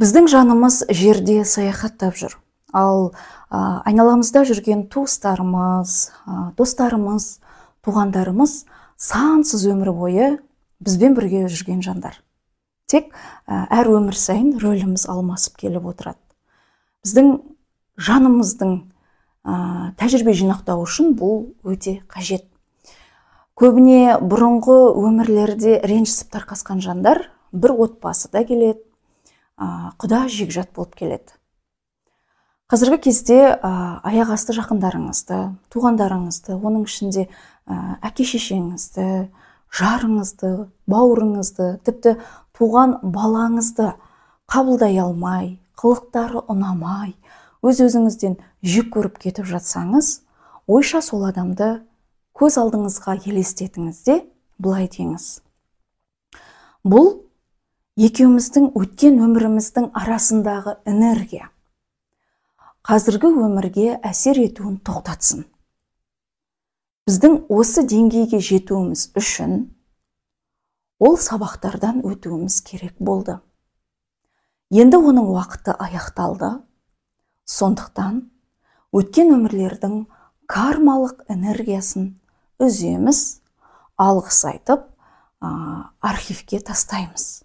Біздің жанымыз жерде саяхаттап жүр. Ал айналамызда жүрген туыстарымыз, достарымыз, туғандарымыз сансыз өмір бойы бізбен бірге жүрген жандар. Тек әр өмір сайын рөліміз алмасып келіп отырады. Біздің жанымыздың тәжірибе жинақтау үшін бұл өте қажет. Көбіне бұрынғы өмірлерде ренжісіп тарқасқан жандар бір отбасыда келеді, құда жекжат болып келеді. Қазіргі кезде аяқ асты жақындарыңызды, туғандарыңызды, оның ішінде әке-шешеңізді, жарыңызды, бауырыңызды, тіпті туған балаңызды қабылдай алмай, қылықтары ұнамай, өз-өзіңізден жек көріп кетіп жатсаңыз, ойша сол адамды көз алдыңызға елестетіңіз де былай деңіз: бұл екеуміздің өткен өміріміздің арасындағы энергия қазіргі өмірге әсер етуін тоқтатсын. Біздің осы деңгейге жетуіміз үшін ол сабақтардан өтуіміз керек болды. Енді оның уақыты аяқталды. Сондықтан өткен өмірлердің кармалық энергиясын үземіз, алғыс айтып, архивке тастаймыз.